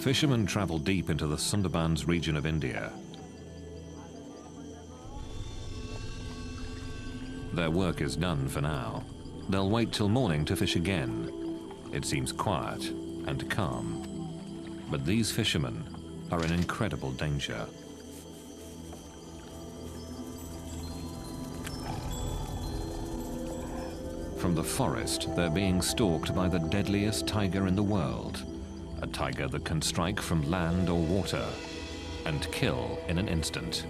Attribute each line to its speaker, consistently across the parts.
Speaker 1: Fishermen travel deep into the Sundarbans region of India. Their work is done for now. They'll wait till morning to fish again. It seems quiet and calm. But these fishermen are in incredible danger. From the forest, they're being stalked by the deadliest tiger in the world. A tiger that can strike from land or water and kill in an instant.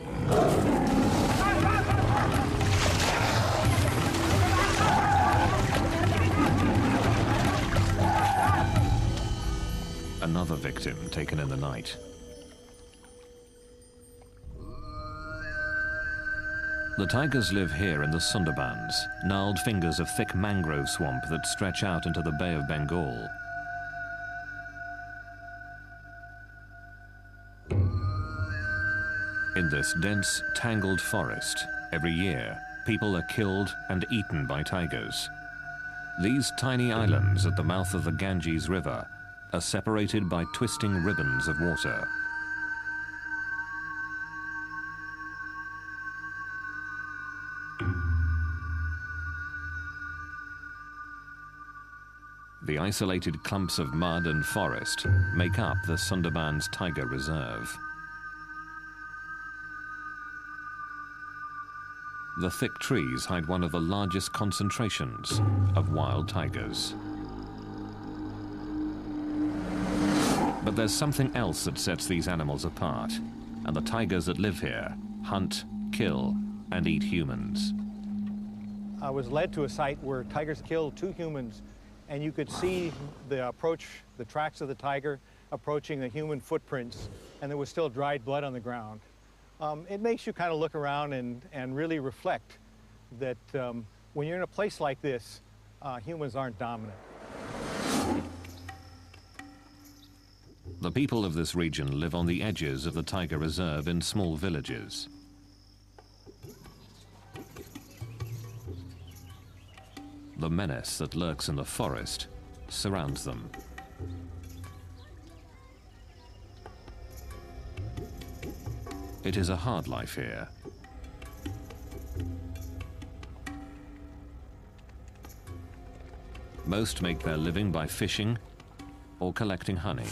Speaker 1: Another victim taken in the night. The tigers live here in the Sundarbans, gnarled fingers of thick mangrove swamp that stretch out into the Bay of Bengal. In this dense, tangled forest, every year, people are killed and eaten by tigers. These tiny islands at the mouth of the Ganges River are separated by twisting ribbons of water. The isolated clumps of mud and forest make up the Sundarbans Tiger Reserve. The thick trees hide one of the largest concentrations of wild tigers. But there's something else that sets these animals apart, and the tigers that live here hunt, kill, and eat humans.
Speaker 2: I was led to a site where tigers killed 2 humans, and you could see the tracks of the tiger approaching the human footprints, and there was still dried blood on the ground. It makes you kind of look around and really reflect that when you're in a place like this, humans aren't dominant.
Speaker 1: The people of this region live on the edges of the tiger reserve in small villages. The menace that lurks in the forest surrounds them. It is a hard life here. Most make their living by fishing or collecting honey.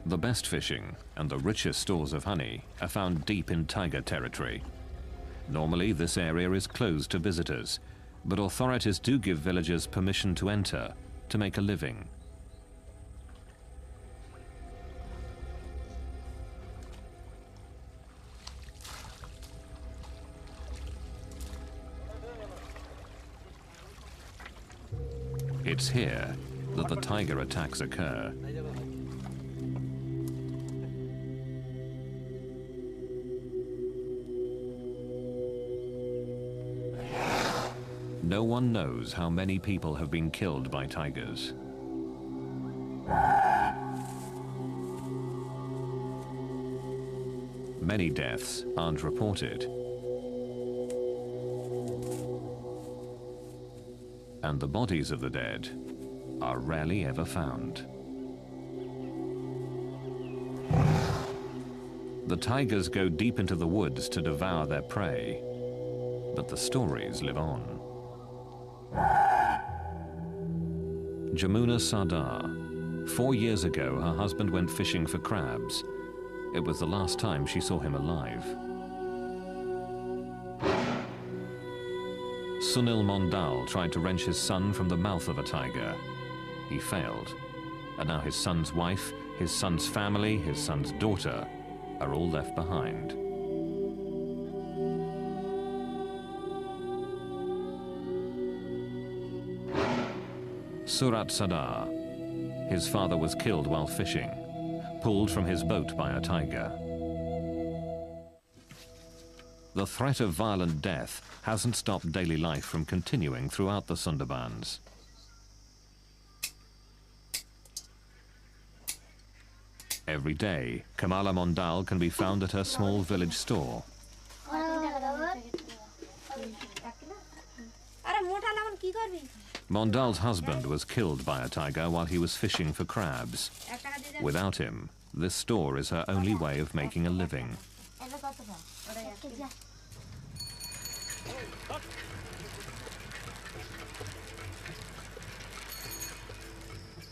Speaker 1: The best fishing and the richest stores of honey are found deep in tiger territory. Normally, this area is closed to visitors, but authorities do give villagers permission to enter to make a living. It's here that the tiger attacks occur. No one knows how many people have been killed by tigers. Many deaths aren't reported. And the bodies of the dead are rarely ever found. The tigers go deep into the woods to devour their prey, but the stories live on. Jamuna Sardar. 4 years ago, her husband went fishing for crabs. It was the last time she saw him alive. Sunil Mondal tried to wrench his son from the mouth of a tiger. He failed. And now his son's wife, his son's family, his son's daughter are all left behind. Surat Sadar. His father was killed while fishing, pulled from his boat by a tiger. The threat of violent death hasn't stopped daily life from continuing throughout the Sundarbans. Every day, Kamala Mondal can be found at her small village store. Mondal's husband was killed by a tiger while he was fishing for crabs. Without him, this store is her only way of making a living.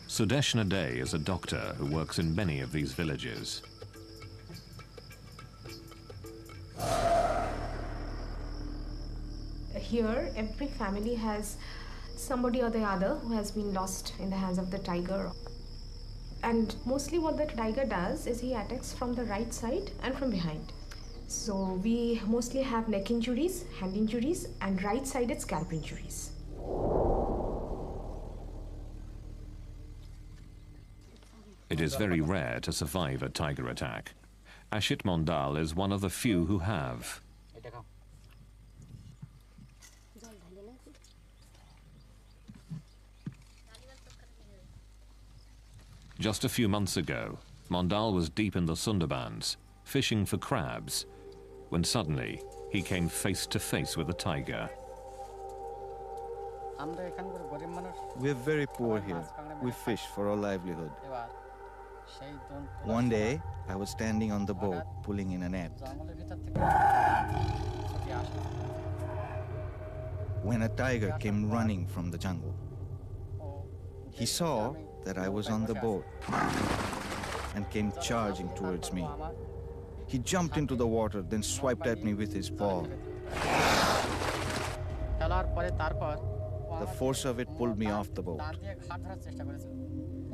Speaker 1: Sudeshna Day is a doctor who works in many of these villages.
Speaker 3: Here, every family has somebody or the other who has been lost in the hands of the tiger. And mostly what the tiger does is he attacks from the right side and from behind. So we mostly have neck injuries, hand injuries, and right-sided scalp injuries.
Speaker 1: It is very rare to survive a tiger attack. Ashit Mondal is one of the few who have. Just a few months ago, Mondal was deep in the Sundarbans, fishing for crabs, when suddenly he came face to face with a tiger.
Speaker 4: We're very poor here. We fish for our livelihood. One day, I was standing on the boat, pulling in a net, when a tiger came running from the jungle. He saw that I was on the boat and came charging towards me. He jumped into the water, then swiped at me with his paw. The force of it pulled me off the boat.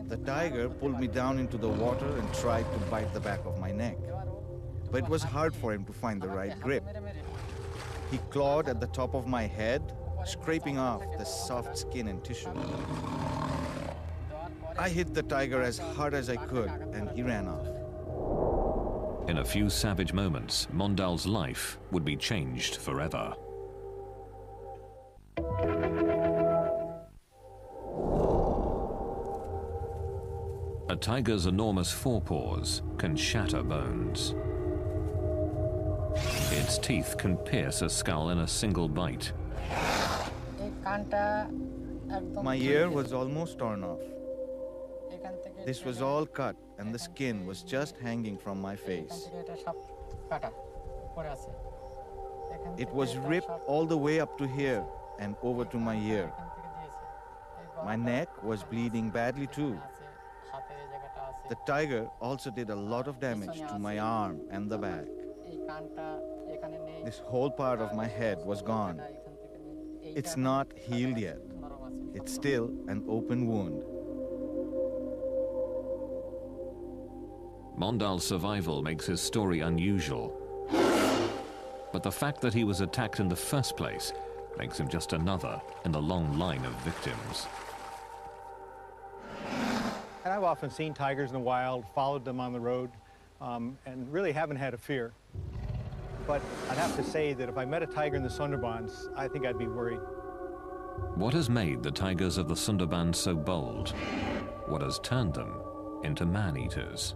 Speaker 4: The tiger pulled me down into the water and tried to bite the back of my neck. But it was hard for him to find the right grip. He clawed at the top of my head, scraping off the soft skin and tissue. I hit the tiger as hard as I could, and he ran off.
Speaker 1: In a few savage moments, Mondal's life would be changed forever. A tiger's enormous forepaws can shatter bones. Its teeth can pierce a skull in a single bite.
Speaker 4: My ear was almost torn off. This was all cut, and the skin was just hanging from my face. It was ripped all the way up to here and over to my ear. My neck was bleeding badly too. The tiger also did a lot of damage to my arm and the back. This whole part of my head was gone. It's not healed yet. It's still an open wound.
Speaker 1: Mondal's survival makes his story unusual. But the fact that he was attacked in the first place makes him just another in the long line of victims.
Speaker 2: And I've often seen tigers in the wild, followed them on the road, and really haven't had a fear. But I'd have to say that if I met a tiger in the Sundarbans, I think I'd be worried.
Speaker 1: What has made the tigers of the Sundarbans so bold? What has turned them into man-eaters?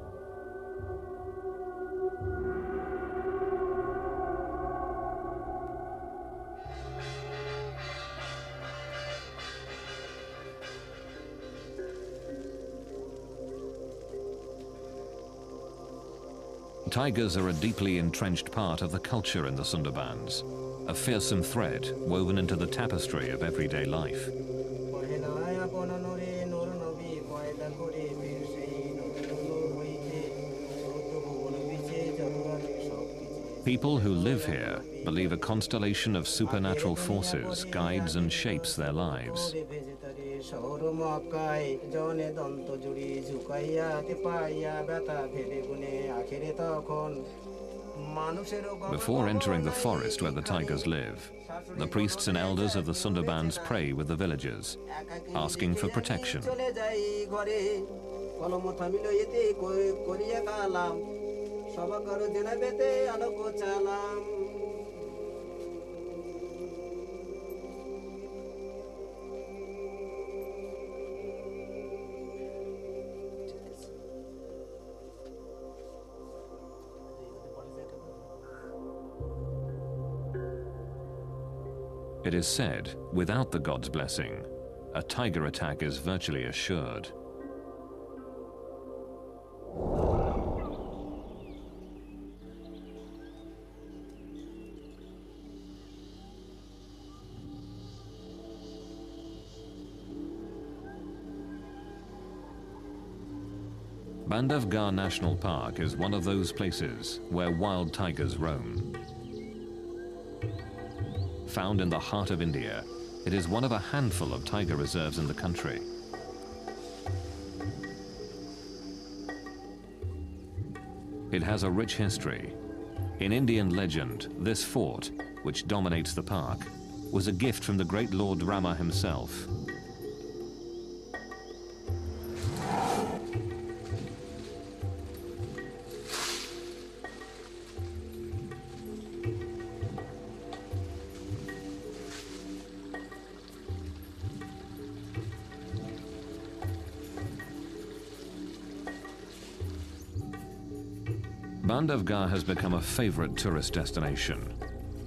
Speaker 1: Tigers are a deeply entrenched part of the culture in the Sundarbans, a fearsome thread woven into the tapestry of everyday life. People who live here believe a constellation of supernatural forces guides and shapes their lives. Before entering the forest where the tigers live, the priests and elders of the Sundarbans pray with the villagers, asking for protection. It is said, without the god's blessing, a tiger attack is virtually assured. Bandhavgarh National Park is one of those places where wild tigers roam. Found in the heart of India, it is one of a handful of tiger reserves in the country. It has a rich history. In Indian legend, this fort, which dominates the park, was a gift from the great Lord Rama himself. Bandhavgarh has become a favorite tourist destination.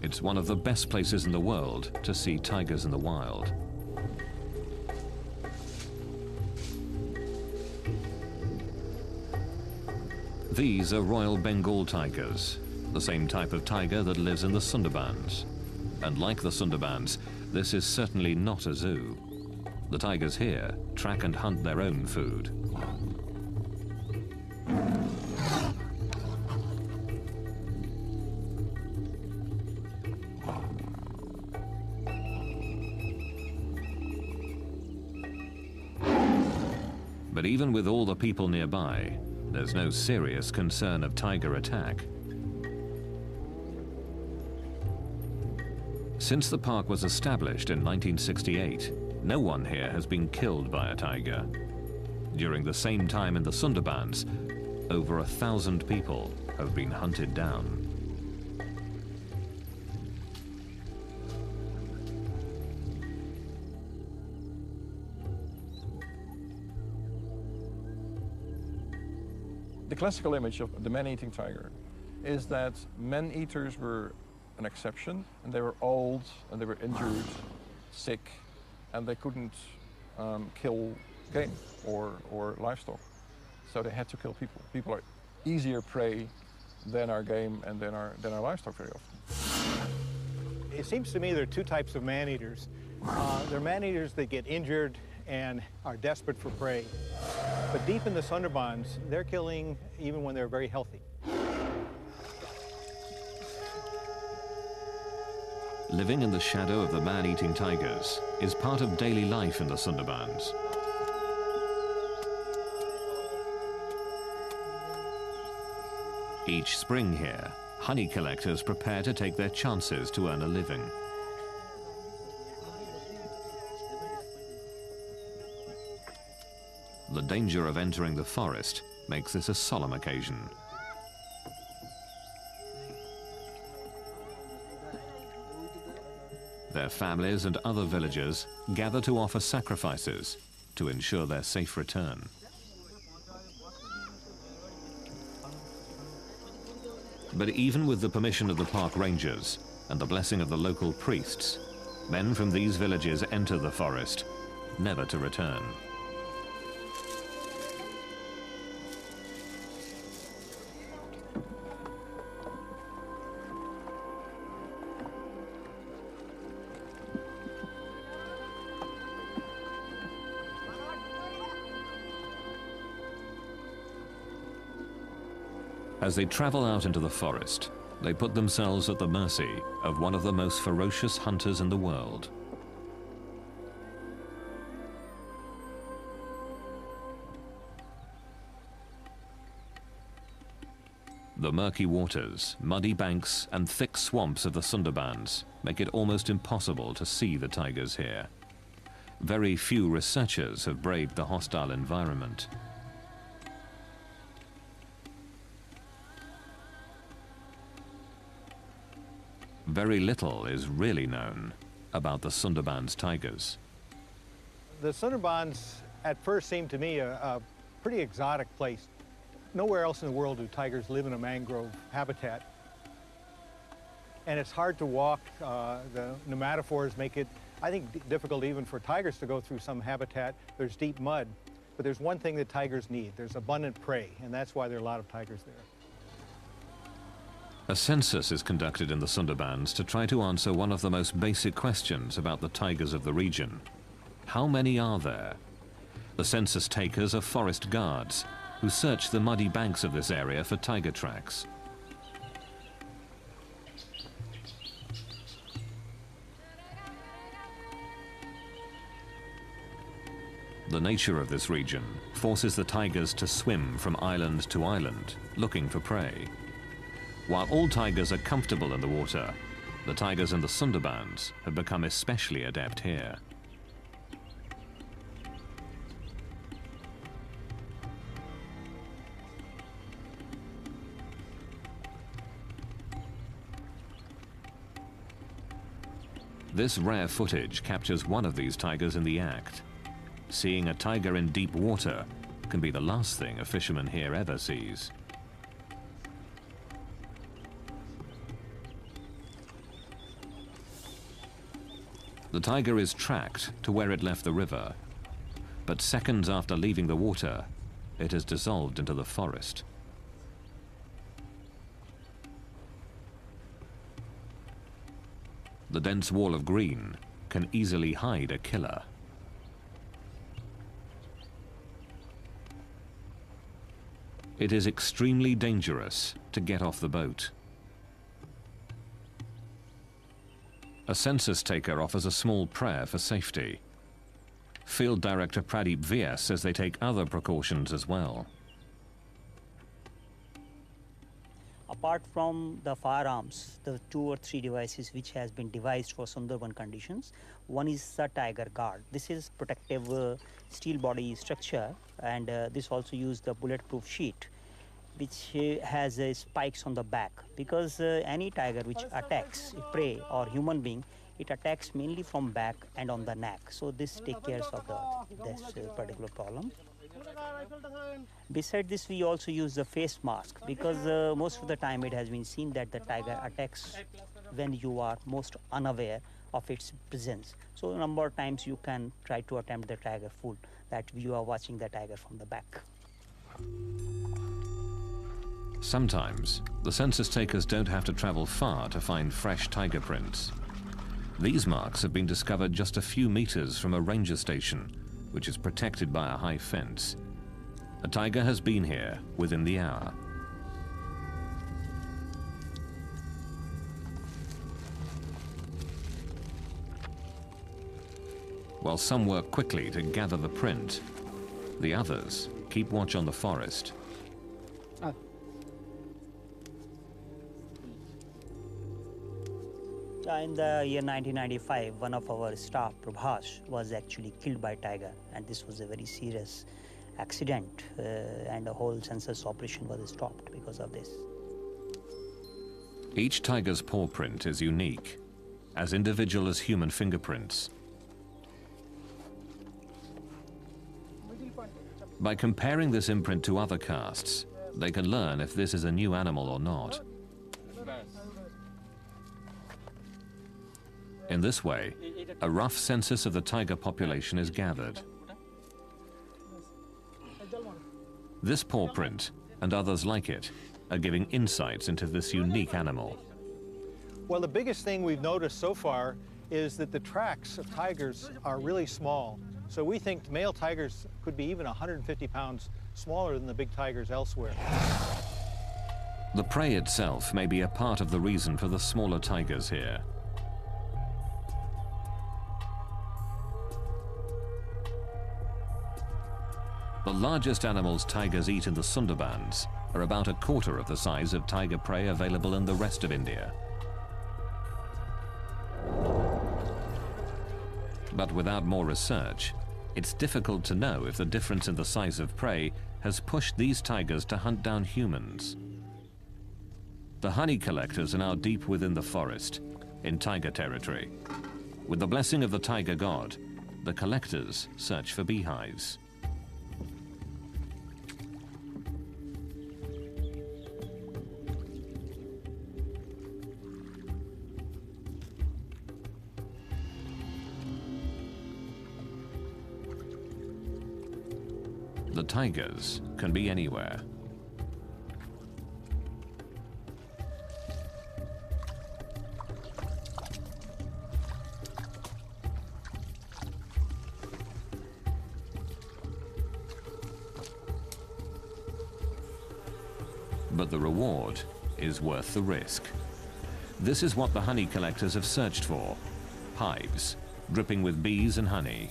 Speaker 1: It's one of the best places in the world to see tigers in the wild. These are Royal Bengal tigers, the same type of tiger that lives in the Sundarbans. And like the Sundarbans, this is certainly not a zoo. The tigers here track and hunt their own food. But even with all the people nearby, there's no serious concern of tiger attack. Since the park was established in 1968, no one here has been killed by a tiger. During the same time in the Sundarbans, over 1,000 people have been hunted down.
Speaker 5: The classical image of the man-eating tiger is that man-eaters were an exception, and they were old, and they were injured, sick, and they couldn't kill game or livestock. So they had to kill people. People are easier prey than our game and than our livestock very often.
Speaker 2: It seems to me there are two types of man-eaters. There are man-eaters that get injured and are desperate for prey. But deep in the Sundarbans, they're killing even when they're very healthy.
Speaker 1: Living in the shadow of the man-eating tigers is part of daily life in the Sundarbans. Each spring here, honey collectors prepare to take their chances to earn a living. The danger of entering the forest makes this a solemn occasion. Their families and other villagers gather to offer sacrifices to ensure their safe return. But even with the permission of the park rangers and the blessing of the local priests, men from these villages enter the forest, never to return. As they travel out into the forest, they put themselves at the mercy of one of the most ferocious hunters in the world. The murky waters, muddy banks, and thick swamps of the Sundarbans make it almost impossible to see the tigers here. Very few researchers have braved the hostile environment. Very little is really known about the Sundarbans tigers.
Speaker 2: The Sundarbans at first seemed to me a pretty exotic place. Nowhere else in the world do tigers live in a mangrove habitat. and it's hard to walk. The pneumatophores make it, I think, difficult even for tigers to go through some habitat. There's deep mud, but there's one thing that tigers need. There's abundant prey, and that's why there are a lot of tigers there.
Speaker 1: A census is conducted in the Sundarbans to try to answer one of the most basic questions about the tigers of the region. How many are there? The census takers are forest guards who search the muddy banks of this area for tiger tracks. The nature of this region forces the tigers to swim from island to island, looking for prey. While all tigers are comfortable in the water, the tigers in the Sundarbans have become especially adept here. This rare footage captures one of these tigers in the act. Seeing a tiger in deep water can be the last thing a fisherman here ever sees. The tiger is tracked to where it left the river, but seconds after leaving the water, it has dissolved into the forest. The dense wall of green can easily hide a killer. It is extremely dangerous to get off the boat. A census taker offers a small prayer for safety. Field Director Pradeep VS says they take other precautions as well.
Speaker 6: Apart from the firearms, the 2 or 3 devices which has been devised for Sundarban conditions, one is the Tiger Guard. This is protective steel body structure, and this also uses the bulletproof sheet, which has spikes on the back, because any tiger which attacks prey or human being, it attacks mainly from back and on the neck. So this takes care of this particular problem. Beside this, we also use the face mask, because most of the time it has been seen that the tiger attacks when you are most unaware of its presence. So a number of times you can try to attempt the tiger fool, that you are watching the tiger from the back.
Speaker 1: Sometimes, the census takers don't have to travel far to find fresh tiger prints. These marks have been discovered just a few meters from a ranger station, which is protected by a high fence. A tiger has been here within the hour. While some work quickly to gather the print, the others keep watch on the forest.
Speaker 6: In the year 1995, one of our staff, Prabhas, was actually killed by tiger, and this was a very serious accident, and the whole census operation was stopped because of this.
Speaker 1: Each tiger's paw print is unique, as individual as human fingerprints. By comparing this imprint to other casts, they can learn if this is a new animal or not. In this way, a rough census of the tiger population is gathered. This paw print, and others like it, are giving insights into this unique animal.
Speaker 2: Well, the biggest thing we've noticed so far is that the tracks of tigers are really small. So we think male tigers could be even 150 pounds smaller than the big tigers elsewhere.
Speaker 1: The prey itself may be a part of the reason for the smaller tigers here. The largest animals tigers eat in the Sundarbans are about a quarter of the size of tiger prey available in the rest of India. But without more research, it's difficult to know if the difference in the size of prey has pushed these tigers to hunt down humans. The honey collectors are now deep within the forest, in tiger territory. With the blessing of the tiger god, the collectors search for beehives. the tigers can be anywhere. But the reward is worth the risk. This is what the honey collectors have searched for: hives dripping with bees and honey.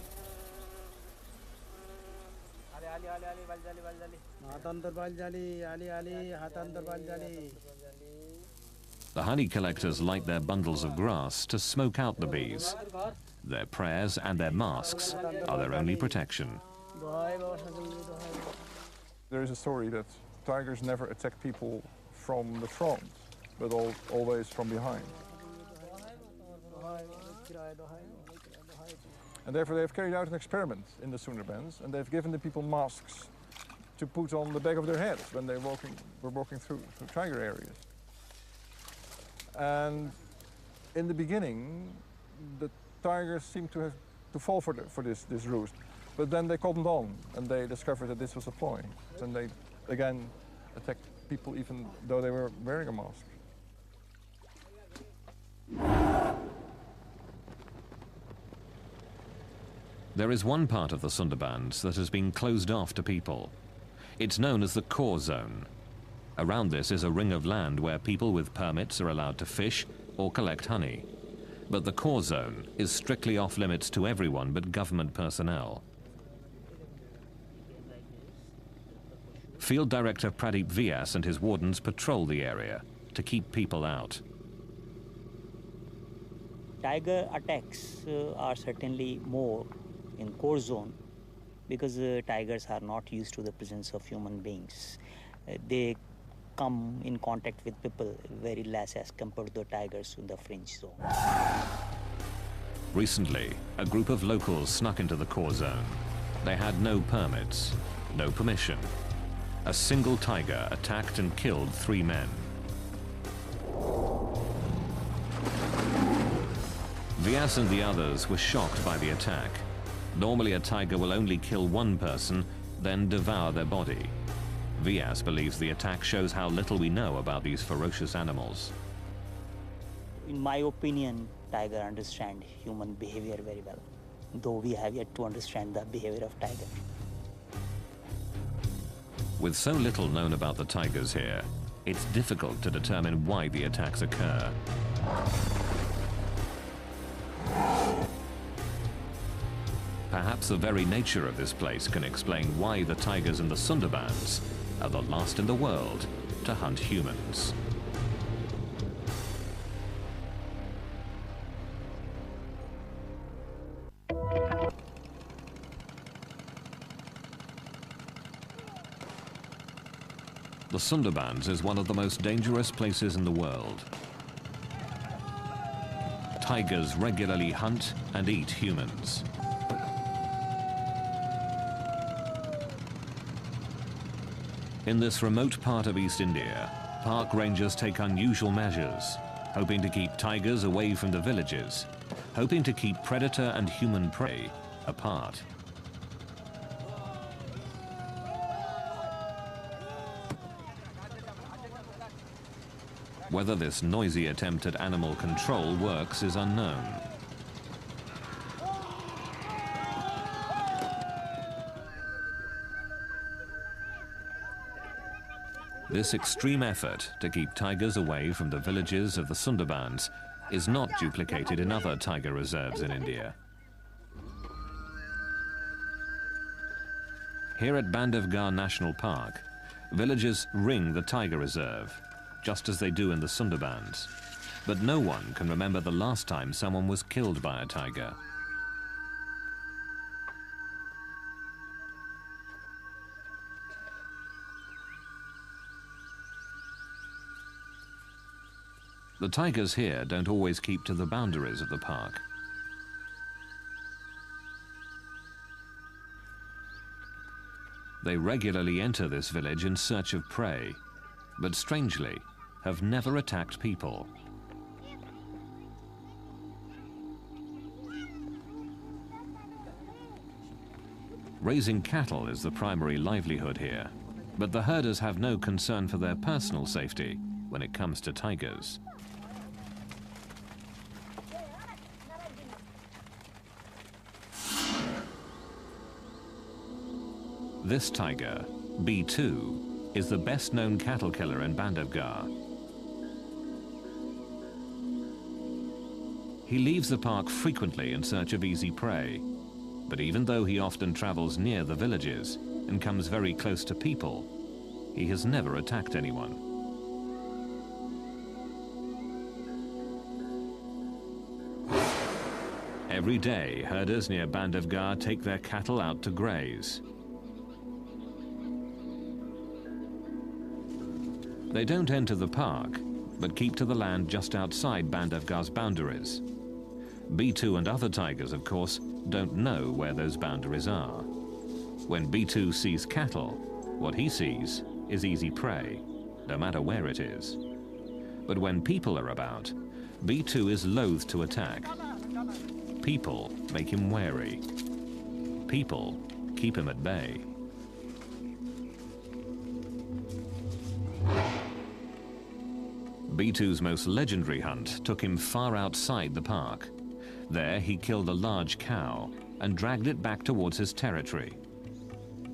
Speaker 1: The honey collectors light their bundles of grass to smoke out the bees. Their prayers and their masks are their only protection.
Speaker 5: There is a story that tigers never attack people from the front, but always from behind. And therefore they've carried out an experiment in the Sundarbans, and they've given the people masks to put on the back of their heads when they were walking through tiger areas. And in the beginning, the tigers seemed to fall for this ruse. But then they cottoned on, and they discovered that this was a ploy. And they again attacked people even though they were wearing a mask.
Speaker 1: There is one part of the Sundarbans that has been closed off to people. It's known as the core zone. Around this is a ring of land where people with permits are allowed to fish or collect honey. But the core zone is strictly off limits to everyone but government personnel. Field Director Pradeep Vyas and his wardens patrol the area to keep people out.
Speaker 6: Tiger attacks are certainly more in core zone because tigers are not used to the presence of human beings. They come in contact with people very less as compared to the tigers in the fringe zone.
Speaker 1: Recently, a group of locals snuck into the core zone. They had no permits, no permission. A single tiger attacked and killed 3 men. Vyas and the others were shocked by the attack. Normally a tiger will only kill one person, then devour their body. Vyas believes the attack shows how little we know about these ferocious animals.
Speaker 6: In my opinion, tiger understand human behavior very well, though we have yet to understand the behavior of tiger.
Speaker 1: With so little known about the tigers here, it's difficult to determine why the attacks occur. Perhaps the very nature of this place can explain why the tigers in the Sundarbans are the last in the world to hunt humans. The Sundarbans is one of the most dangerous places in the world. Tigers regularly hunt and eat humans. In this remote part of East India, park rangers take unusual measures, hoping to keep tigers away from the villages, hoping to keep predator and human prey apart. Whether this noisy attempt at animal control works is unknown. This extreme effort to keep tigers away from the villages of the Sundarbans is not duplicated in other tiger reserves in India. Here at Bandhavgarh National Park, villagers ring the tiger reserve, just as they do in the Sundarbans. But no one can remember the last time someone was killed by a tiger. The tigers here don't always keep to the boundaries of the park. They regularly enter this village in search of prey, but strangely, have never attacked people. Raising cattle is the primary livelihood here, but the herders have no concern for their personal safety when it comes to tigers. This tiger, B2, is the best-known cattle killer in Bandhavgarh. He leaves the park frequently in search of easy prey, but even though he often travels near the villages and comes very close to people, he has never attacked anyone. Every day, herders near Bandhavgarh take their cattle out to graze. They don't enter the park, but keep to the land just outside Bandhavgarh's boundaries. B2 and other tigers, of course, don't know where those boundaries are. When B2 sees cattle, what he sees is easy prey, no matter where it is. But when people are about, B2 is loath to attack. People make him wary. People keep him at bay. B2's most legendary hunt took him far outside the park. There he killed a large cow and dragged it back towards his territory.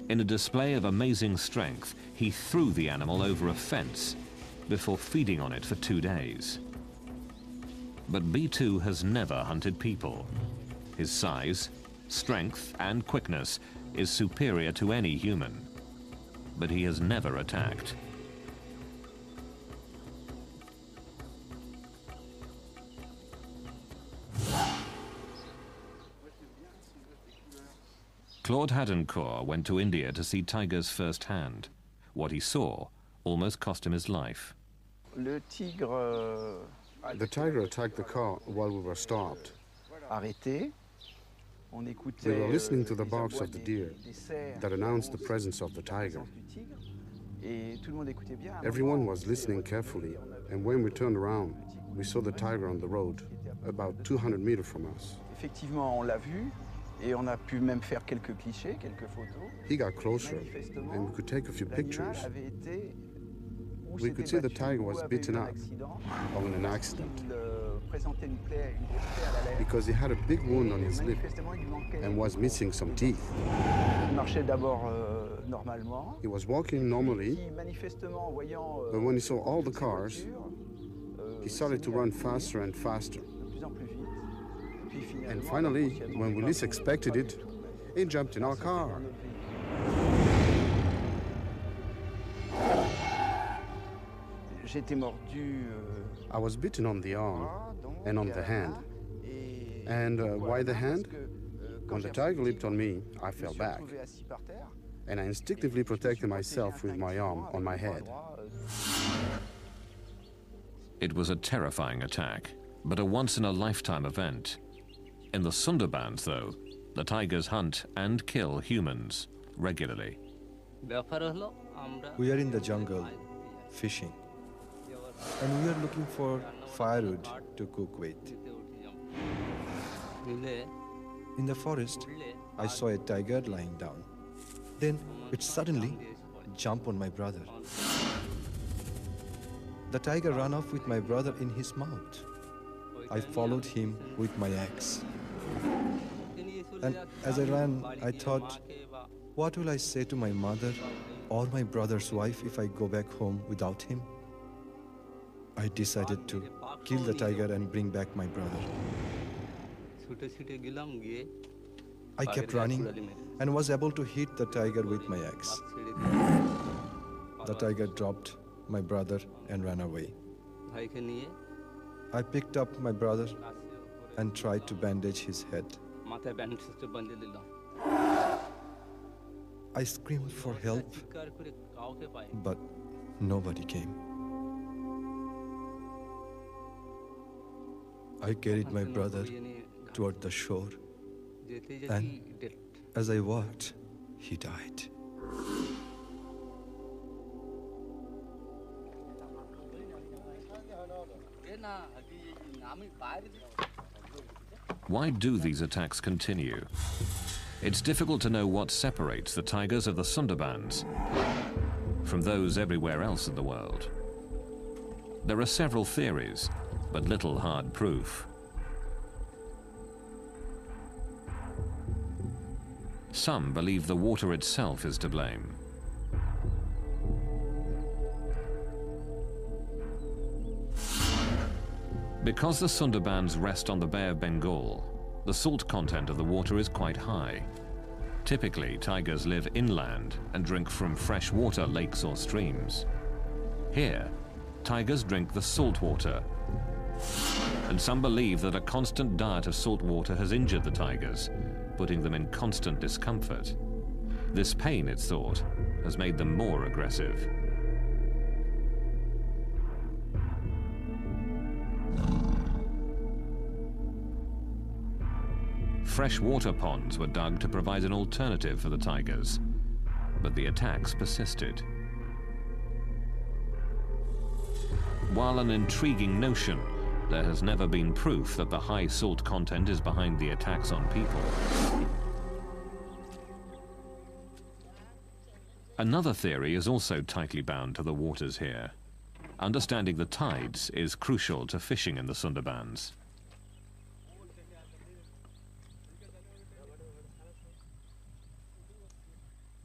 Speaker 1: In a display of amazing strength, he threw the animal over a fence before feeding on it for 2 days. But B2 has never hunted people. His size, strength, and quickness is superior to any human. But he has never attacked. Claude Hadencourt went to India to see tigers firsthand. What he saw almost cost him his life.
Speaker 7: The
Speaker 8: tiger attacked the car while we were stopped. We were listening to the barks of the deer that announced the presence of the tiger. Everyone was listening carefully, and when we turned around, we saw the tiger on the road, about 200 meters from us.
Speaker 7: Et on a pu même faire quelques clichés, quelques photos.
Speaker 8: He got closer, and we could take a few pictures. We could see the tiger was beaten up or in an accident because he had a big wound on his lip and was missing some teeth. He was walking normally, but when he saw all the cars, he started to run faster and faster. And finally, when we least expected it, he jumped in our car. I was bitten on the arm and on the hand. And why the hand? When the tiger leaped on me, I fell back. And I instinctively protected myself with my arm on my head.
Speaker 1: It was a terrifying attack, but a once-in-a-lifetime event. In the Sundarbans, though, the tigers hunt and kill humans regularly.
Speaker 9: We are in the jungle, fishing, and we are looking for firewood to cook with. In the forest, I saw a tiger lying down. Then it suddenly jumped on my brother. The tiger ran off with my brother in his mouth. I followed him with my axe. And as I ran, I thought, what will I say to my mother or my brother's wife if I go back home without him? I decided to kill the tiger and bring back my brother. I kept running and was able to hit the tiger with my axe. The tiger dropped my brother and ran away. I picked up my brother and tried to bandage his head. I screamed for help, but nobody came. I carried my brother toward the shore, and as I walked, he died.
Speaker 1: Why do these attacks continue? It's difficult to know what separates the tigers of the Sundarbans from those everywhere else in the world. There are several theories, but little hard proof. Some believe the water itself is to blame. Because the Sundarbans rest on the Bay of Bengal, the salt content of the water is quite high. Typically, tigers live inland and drink from freshwater lakes or streams. Here, tigers drink the salt water, and some believe that a constant diet of salt water has injured the tigers, putting them in constant discomfort. This pain, it's thought, has made them more aggressive. Fresh water ponds were dug to provide an alternative for the tigers, but the attacks persisted. While an intriguing notion, there has never been proof that the high salt content is behind the attacks on people. Another theory is also tightly bound to the waters here. Understanding the tides is crucial to fishing in the Sundarbans.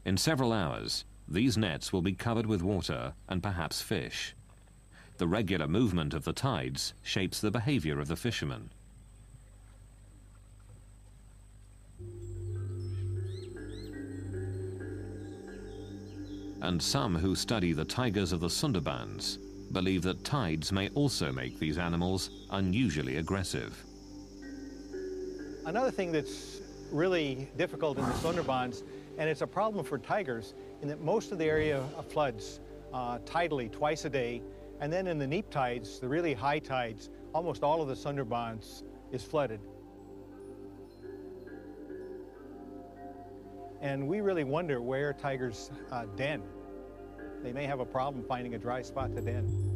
Speaker 1: In several hours, these nets will be covered with water and perhaps fish. The regular movement of the tides shapes the behavior of the fishermen. And some who study the tigers of the Sundarbans believe that tides may also make these animals unusually aggressive.
Speaker 2: Another thing that's really difficult in the Sundarbans, and it's a problem for tigers, in that most of the area floods tidally twice a day, and then in the neap tides, the really high tides, almost all of the Sundarbans is flooded. And we really wonder where tigers den. They may have a problem finding a dry spot to den.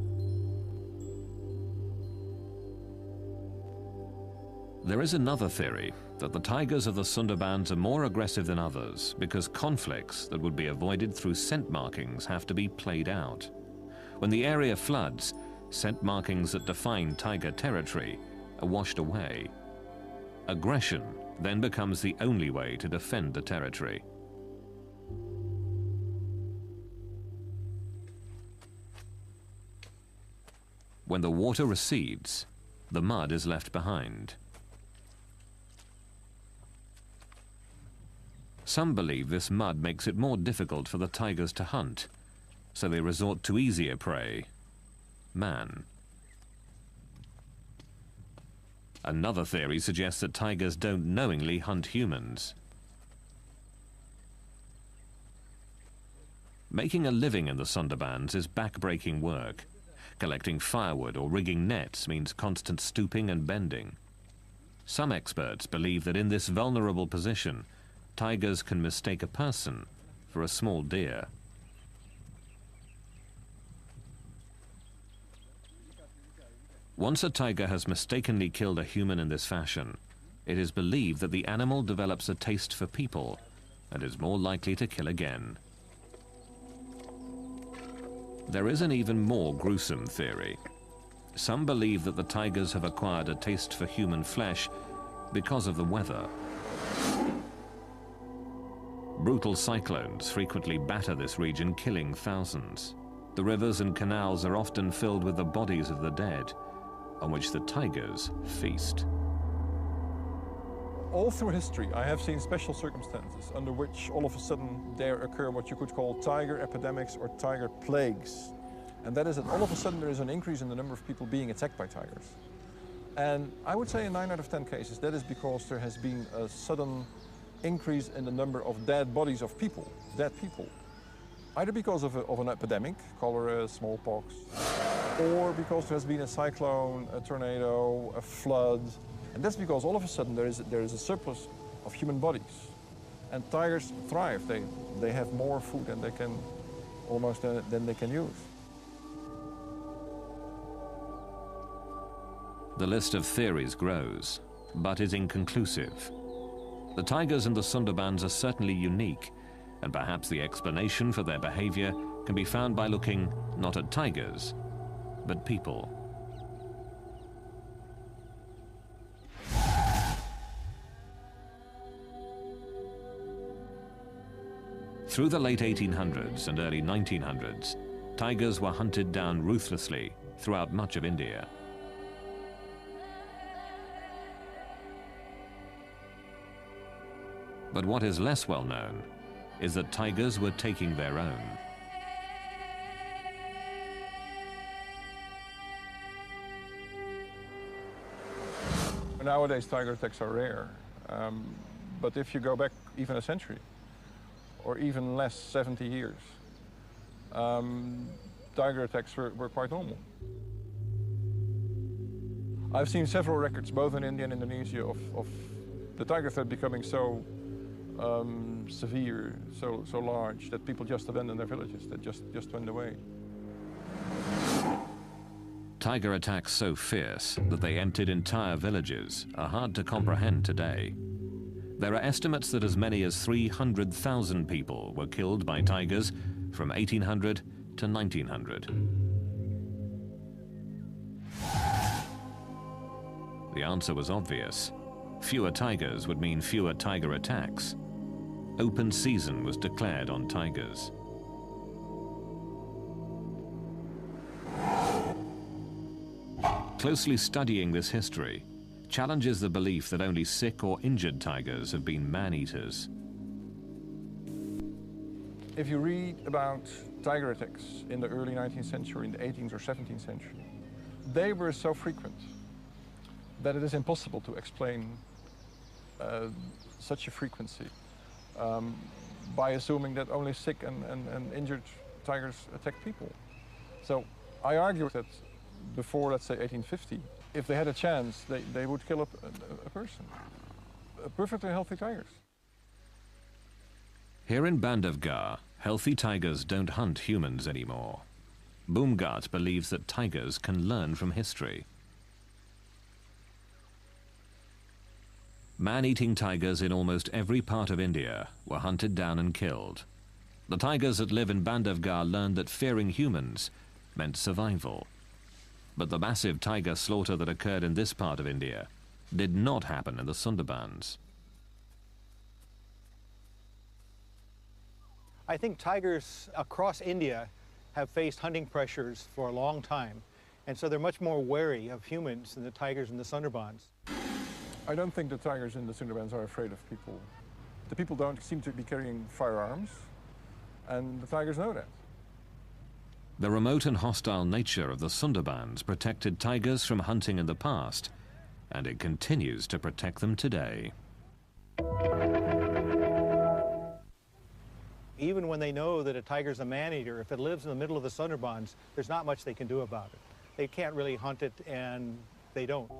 Speaker 1: There is another theory that the tigers of the Sundarbans are more aggressive than others because conflicts that would be avoided through scent markings have to be played out. When the area floods, scent markings that define tiger territory are washed away. Aggression then becomes the only way to defend the territory. When the water recedes, the mud is left behind. Some believe this mud makes it more difficult for the tigers to hunt, so they resort to easier prey, man. Another theory suggests that tigers don't knowingly hunt humans. Making a living in the Sundarbans is back-breaking work. Collecting firewood or rigging nets means constant stooping and bending. Some experts believe that in this vulnerable position, tigers can mistake a person for a small deer. Once a tiger has mistakenly killed a human in this fashion, it is believed that the animal develops a taste for people and is more likely to kill again. There is an even more gruesome theory. Some believe that the tigers have acquired a taste for human flesh because of the weather. Brutal cyclones frequently batter this region, killing thousands. The rivers and canals are often filled with the bodies of the dead, on which the tigers feast.
Speaker 5: All through history, I have seen special circumstances under which all of a sudden there occur what you could call tiger epidemics or tiger plagues. And that is that all of a sudden there is an increase in the number of people being attacked by tigers. And I would say in 9 out of 10 cases, that is because there has been a sudden increase in the number of dead bodies of people, dead people. Either because of an epidemic, cholera, smallpox, or because there has been a cyclone, a tornado, a flood. And that's because all of a sudden there is a surplus of human bodies. And tigers thrive. They have more food than they can, almost than they can use.
Speaker 1: The list of theories grows, but is inconclusive. The tigers in the Sundarbans are certainly unique, and perhaps the explanation for their behavior can be found by looking not at tigers, but people. Through the late 1800s and early 1900s, tigers were hunted down ruthlessly throughout much of India. But what is less well known is that tigers were taking their own.
Speaker 5: Nowadays, tiger attacks are rare. But if you go back even a century, or even less, 70 years, tiger attacks were quite normal. I've seen several records, both in India and Indonesia, of the tiger threat becoming so severe, so large, that people just abandoned their villages, that just went away.
Speaker 1: Tiger attacks so fierce that they emptied entire villages are hard to comprehend today. There are estimates that as many as 300,000 people were killed by tigers from 1800 to 1900. The answer was obvious. Fewer tigers would mean fewer tiger attacks. Open season was declared on tigers. Closely studying this history challenges the belief that only sick or injured tigers have been man-eaters.
Speaker 5: If you read about tiger attacks in the early 19th century, in the 18th or 17th century, they were so frequent that it is impossible to explain such a frequency by assuming that only sick and injured tigers attack people. So I argue that before, let's say, 1850, if they had a chance, they would kill a person, perfectly healthy tigers.
Speaker 1: Here in Bandhavgarh, healthy tigers don't hunt humans anymore. Boomgart believes that tigers can learn from history. Man-eating tigers in almost every part of India were hunted down and killed. The tigers that live in Bandhavgarh learned that fearing humans meant survival. But the massive tiger slaughter that occurred in this part of India did not happen in the Sundarbans.
Speaker 2: I think tigers across India have faced hunting pressures for a long time, and so they're much more wary of humans than the tigers in the Sundarbans.
Speaker 5: I don't think the tigers in the Sundarbans are afraid of people. The people don't seem to be carrying firearms, and the tigers know that.
Speaker 1: The remote and hostile nature of the Sundarbans protected tigers from hunting in the past, and it continues to protect them today.
Speaker 2: Even when they know that a tiger's a man-eater, if it lives in the middle of the Sundarbans, there's not much they can do about it. They can't really hunt it, and they don't.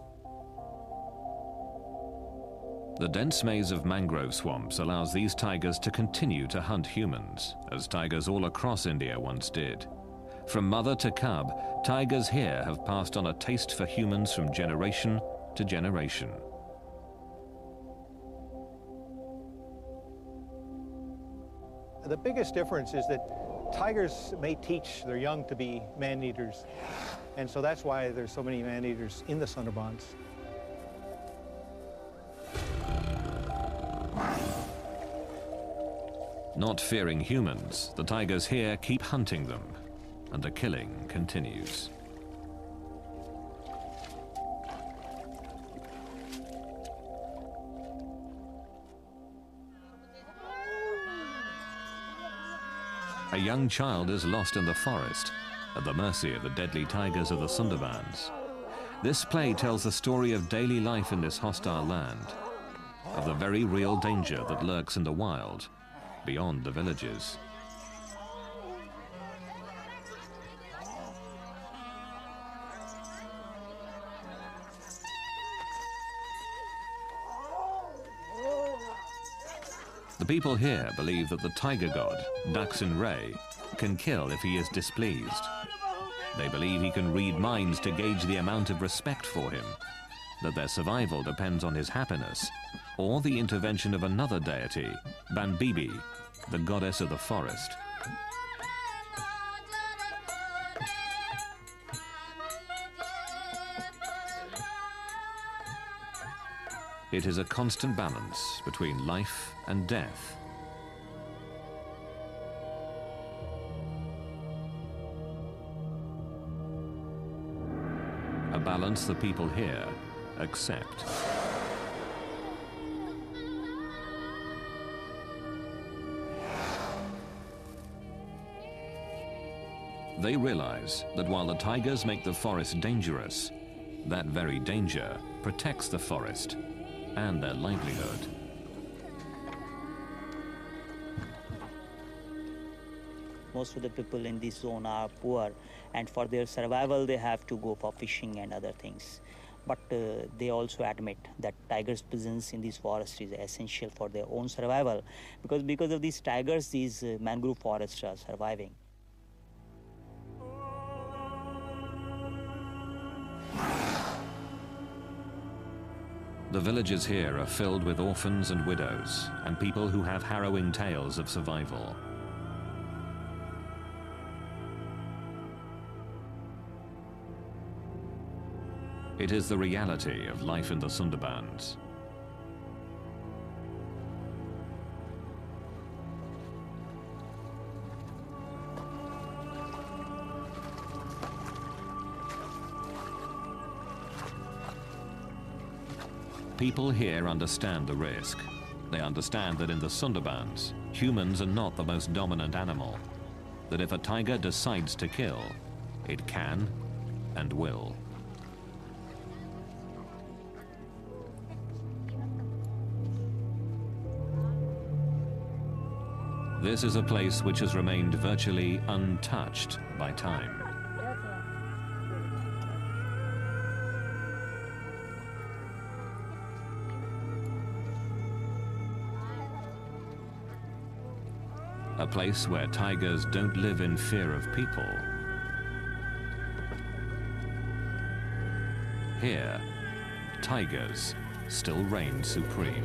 Speaker 1: The dense maze of mangrove swamps allows these tigers to continue to hunt humans, as tigers all across India once did. From mother to cub, tigers here have passed on a taste for humans from generation to generation.
Speaker 2: The biggest difference is that tigers may teach their young to be man-eaters, and so that's why there's so many man-eaters in the Sundarbans.
Speaker 1: Not fearing humans, the tigers here keep hunting them, and the killing continues. A young child is lost in the forest, at the mercy of the deadly tigers of the Sundarbans. This play tells the story of daily life in this hostile land, of the very real danger that lurks in the wild, beyond the villages. The people here believe that the tiger god, Daksin Ray, can kill if he is displeased. They believe he can read minds to gauge the amount of respect for him, that their survival depends on his happiness, or the intervention of another deity, Banbibi, the goddess of the forest. It is a constant balance between life and death. A balance the people here accept. They realize that while the tigers make the forest dangerous, that very danger protects the forest and their livelihood.
Speaker 6: Most of the people in this zone are poor, and for their survival they have to go for fishing and other things. But they also admit that tigers' presence in this forest is essential for their own survival, because of these tigers, these mangrove forests are surviving.
Speaker 1: The villages here are filled with orphans and widows and people who have harrowing tales of survival. It is the reality of life in the Sundarbans. People here understand the risk. They understand that in the Sundarbans, humans are not the most dominant animal. That if a tiger decides to kill, it can and will. This is a place which has remained virtually untouched by time. A place where tigers don't live in fear of people. Here, tigers still reign supreme.